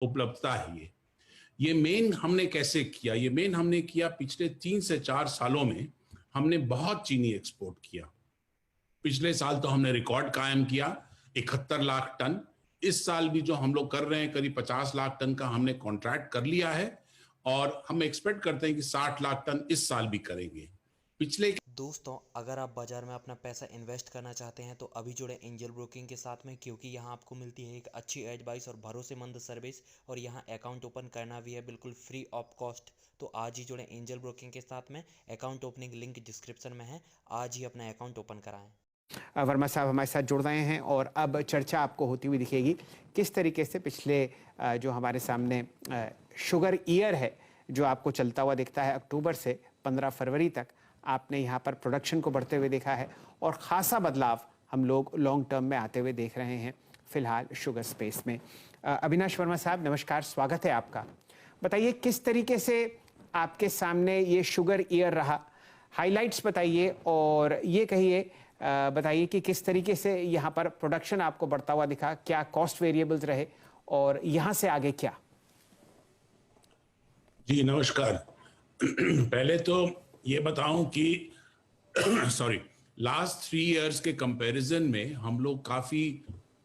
उपलब्धता है। ये मेन हमने कैसे किया? ये मेन हमने किया पिछले 3 से 4 सालों में हमने बहुत चीनी एक्सपोर्ट किया। पिछले साल तो हमने रिकॉर्ड कायम किया 71 लाख टन। इस साल भी जो हम लोग कर रहे हैं करीब 50 लाख टन का हमने कॉन्ट्रैक्ट कर लिया है और हम एक्सपेक्ट करते हैं कि 60 लाख टन इस साल भी करेंगे। पिछले दोस्तों, अगर आप बाज़ार में अपना पैसा इन्वेस्ट करना चाहते हैं तो अभी जुड़े एंजल ब्रोकिंग के साथ में, क्योंकि यहाँ आपको मिलती है एक अच्छी एडवाइस और भरोसेमंद सर्विस, और यहाँ अकाउंट ओपन करना भी है बिल्कुल फ्री ऑफ कॉस्ट। तो आज ही जुड़े एंजल ब्रोकिंग के साथ में। अकाउंट ओपनिंग लिंक डिस्क्रिप्शन में है। आज ही अपना अकाउंट ओपन कराएं। वर्मा साहब हमारे साथ जुड़ रहे हैं और अब चर्चा आपको होती हुई दिखेगी किस तरीके से पिछले जो हमारे सामने शुगर ईयर है जो आपको चलता हुआ दिखता है, अक्टूबर से 15 फरवरी तक आपने यहाँ पर प्रोडक्शन को बढ़ते हुए देखा है और ख़ासा बदलाव हम लोग लॉन्ग टर्म में आते हुए देख रहे हैं फिलहाल शुगर स्पेस में। अविनाश वर्मा साहब नमस्कार, स्वागत है आपका। बताइए किस तरीके से आपके सामने ये शुगर ईयर रहा, हाइलाइट्स बताइए और ये कहिए बताइए कि किस तरीके से यहाँ पर प्रोडक्शन आपको बढ़ता हुआ दिखा, क्या कॉस्ट वेरिएबल्स रहे और यहाँ से आगे क्या? जी नमस्कार। पहले तो ये बताऊं कि सॉरी, लास्ट 3 इयर्स के कंपैरिजन में हम लोग काफी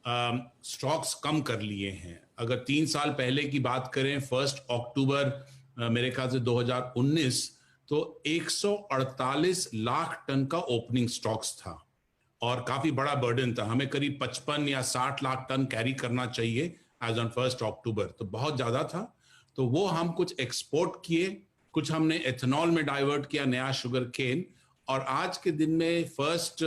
स्टॉक्स कम कर लिए हैं। अगर 3 साल पहले की बात करें, 1 अक्टूबर मेरे ख्याल से 2019, तो 148 लाख टन का ओपनिंग स्टॉक्स था और काफी बड़ा बर्डन था। हमें करीब 55 या 60 लाख टन कैरी करना चाहिए एज ऑन 1 अक्टूबर, तो बहुत ज्यादा था। तो वो हम कुछ एक्सपोर्ट किए, कुछ हमने एथेनॉल में डाइवर्ट किया, नया शुगर केन, और आज के दिन में 1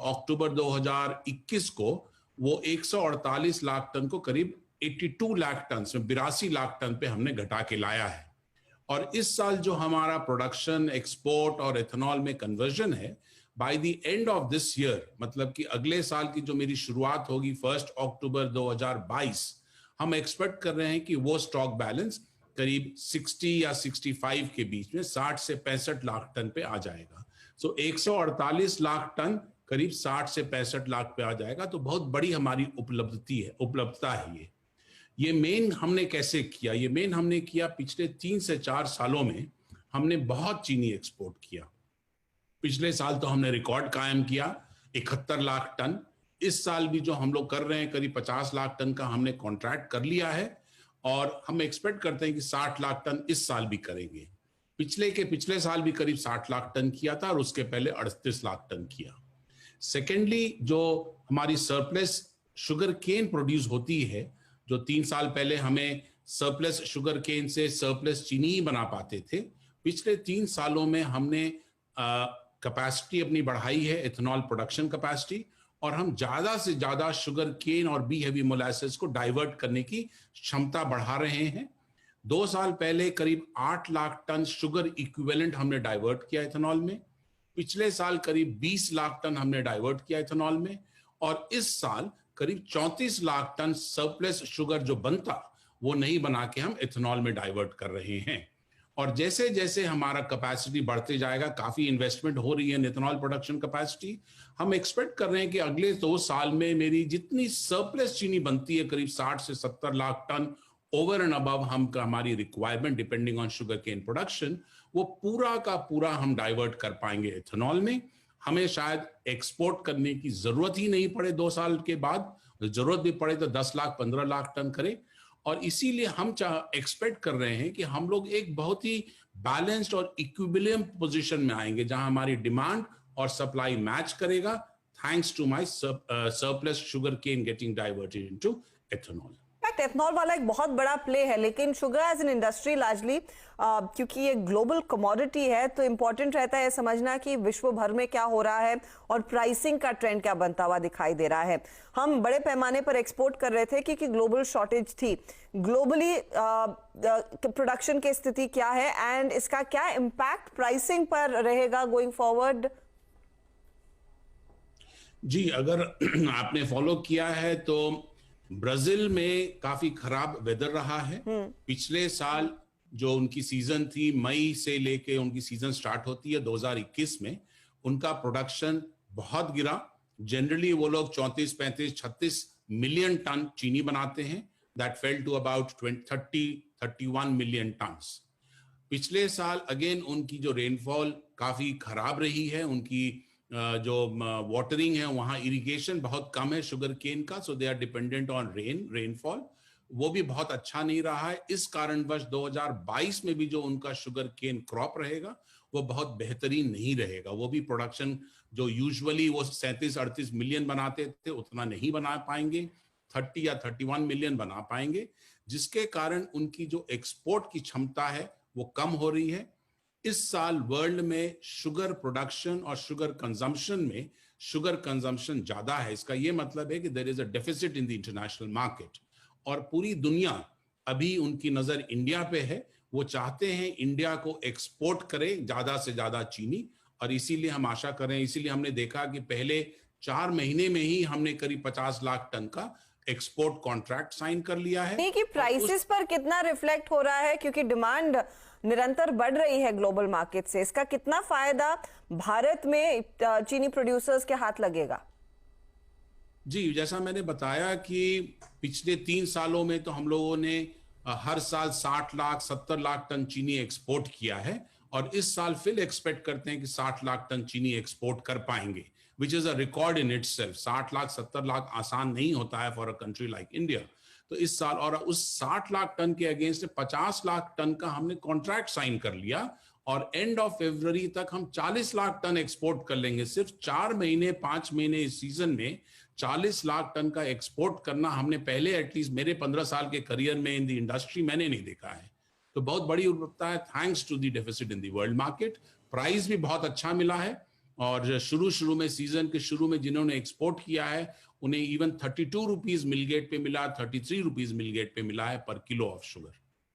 अक्टूबर 2021 को वो 148 लाख टन को करीब 82 लाख टन में 82 लाख टन पे हमने घटा के लाया है। और इस साल जो हमारा प्रोडक्शन, एक्सपोर्ट और एथेनॉल में कन्वर्जन है, by the end of this year, मतलब कि अगले साल की जो मेरी शुरुआत होगी 1 अक्टूबर 2022, हम एक्सपेक्ट कर रहे हैं कि वो स्टॉक बैलेंस करीब 60 या 65 के बीच में 60 से 65 लाख टन पे आ जाएगा। सो 148 लाख टन करीब 60 से 65 लाख पे आ जाएगा। तो बहुत बड़ी हमारी उपलब्धता है। ये मेन हमने कैसे किया? ये मेन हमने किया पिछले 3 से 4 सालों में हमने बहुत चीनी एक्सपोर्ट किया। पिछले साल तो हमने रिकॉर्ड कायम किया 71 लाख टन। इस साल भी जो हम लोग कर रहे हैं करीब 50 लाख टन का हमने कॉन्ट्रैक्ट कर लिया है और हम एक्सपेक्ट करते हैं कि 60 लाख टन इस साल भी करेंगे। पिछले साल भी करीब 60 लाख टन किया था और उसके पहले 38 लाख टन किया। सेकेंडली, जो हमारी सरप्लस शुगर केन प्रोड्यूस होती है, जो 3 साल पहले हमें सरप्लस शुगर केन से सरप्लस चीनी ही बना पाते थे, पिछले 3 सालों में हमने कैपेसिटी अपनी बढ़ाई है, एथेनॉल प्रोडक्शन कैपेसिटी, और हम ज्यादा से ज्यादा शुगर केन और बी हेवी मोलासेस को डाइवर्ट करने की क्षमता बढ़ा रहे हैं। 2 साल पहले करीब 8 लाख टन शुगर इक्विवेलेंट हमने डाइवर्ट किया एथेनॉल में। पिछले साल करीब 20 लाख टन हमने डाइवर्ट किया एथेनॉल में, और इस साल करीब 34 लाख टन सरप्लस शुगर जो बनता वो नहीं बना के हम एथेनॉल में डाइवर्ट कर रहे हैं। और जैसे जैसे हमारा कैपेसिटी बढ़ते जाएगा, काफी इन्वेस्टमेंट हो रही है एथेनॉल प्रोडक्शन कैपेसिटी, हम एक्सपेक्ट कर रहे हैं कि अगले 2 साल में मेरी जितनी सरप्लस चीनी बनती है करीब 60 से 70 lakh ton over and above हमारी requirement depending on sugar cane production, वो पूरा का पूरा हम डाइवर्ट कर पाएंगे एथेनॉल में। हमें शायद एक्सपोर्ट करने की जरूरत ही नहीं पड़े 2 साल के बाद, जरूरत भी पड़े तो 10 लाख 15 लाख टन करें। और इसीलिए हम एक्सपेक्ट कर रहे हैं कि हम लोग एक बहुत ही बैलेंस्ड और इक्विलिब्रियम पोजीशन में आएंगे जहां हमारी डिमांड और सप्लाई मैच करेगा, thanks to my surplus sugar cane getting diverted into ethanol. Ethanol वाला एक बहुत बड़ा प्ले है, लेकिन sugar as an industry largely क्योंकि ये ग्लोबल कमोडिटी है तो इंपॉर्टेंट रहता है समझना कि विश्व भर में क्या हो रहा है और प्राइसिंग का ट्रेंड क्या बनता हुआ दिखाई दे रहा है। हम बड़े पैमाने पर एक्सपोर्ट कर रहे थे क्योंकि ग्लोबल शॉर्टेज थी। ग्लोबली प्रोडक्शन की स्थिति क्या है एंड इसका क्या इम्पैक्ट प्राइसिंग पर रहेगा गोइंग फॉरवर्ड? जी, अगर आपने फॉलो किया है तो ब्राजील में काफी खराब वेदर रहा है। पिछले साल जो उनकी सीजन थी, मई से लेके उनकी सीजन स्टार्ट होती है 2021 में, उनका प्रोडक्शन बहुत गिरा। जनरली वो लोग 34, 35, 36 मिलियन टन चीनी बनाते हैं, that fell to about 31 million tons. पिछले साल अगेन उनकी जो रेनफॉल काफी खराब रही है, उनकी जो वाटरिंग है वहां इरिगेशन बहुत कम है शुगर केन का, so they are dependent on rainfall, वो भी बहुत अच्छा नहीं रहा है। इस कारणवश 2022 में भी जो उनका शुगर केन क्रॉप रहेगा वो बहुत बेहतरीन नहीं रहेगा। वो भी प्रोडक्शन जो यूजुअली वो 37-38 मिलियन बनाते थे उतना नहीं बना पाएंगे, 30 या 31 मिलियन बना पाएंगे, जिसके कारण उनकी जो एक्सपोर्ट की क्षमता है वो कम हो रही है। इस साल वर्ल्ड में शुगर प्रोडक्शन और शुगर कंजम्पशन में शुगर कंजम्पशन ज्यादा है। इसका ये मतलब है कि there is a deficit in the international market, और पूरी दुनिया अभी उनकी नजर इंडिया पे है। वो चाहते हैं इंडिया को एक्सपोर्ट करे ज्यादा से ज्यादा चीनी, और इसीलिए हम आशा कर रहे हैं, इसीलिए हमने देखा कि पहले 4 महीने में ही हमने करीब 50 लाख टन का एक्सपोर्ट कॉन्ट्रैक्ट साइन कर लिया है। कि प्राइसेस पर कितना रिफ्लेक्ट हो रहा है, क्योंकि डिमांड निरंतर बढ़ रही है ग्लोबल मार्केट से, इसका कितना फायदा भारत में चीनी प्रोड्यूसर्स के हाथ लगेगा? जी, जैसा मैंने बताया कि पिछले 3 सालों में तो हम लोगों ने हर साल 60 लाख 70 लाख टन चीनी एक्सपोर्ट किया है, और इस साल फिर एक्सपेक्ट करते हैं कि 60 लाख टन चीनी एक्सपोर्ट कर पाएंगे, which is a record in itself. 60 lakh 70 lakh आसान नहीं होता है for a country like India. तो इस साल, और उस 60 लाख टन के अगेंस्ट 50 लाख टन का हमने कॉन्ट्रैक्ट साइन कर लिया, और एंड ऑफ फरवरी तक हम 40 लाख टन एक्सपोर्ट कर लेंगे। सिर्फ 4 महीने 5 महीने इस सीजन में 40 लाख टन का एक्सपोर्ट करना हमने पहले, एटलीस्ट मेरे 15 साल के करियर में इन द इंडस्ट्री मैंने नहीं देखा है। तो बहुत बड़ी उपलब्धता है, thanks to the deficit in the world market. Price भी बहुत अच्छा मिला है, और शुरू में सीजन के शुरू में जिन्होंने एक्सपोर्ट किया है उन्हें इवन 32 रुपीज मिलगेट पे मिला, 33 रुपीज मिलगेट पे मिला है पर किलो ऑफ शुगर।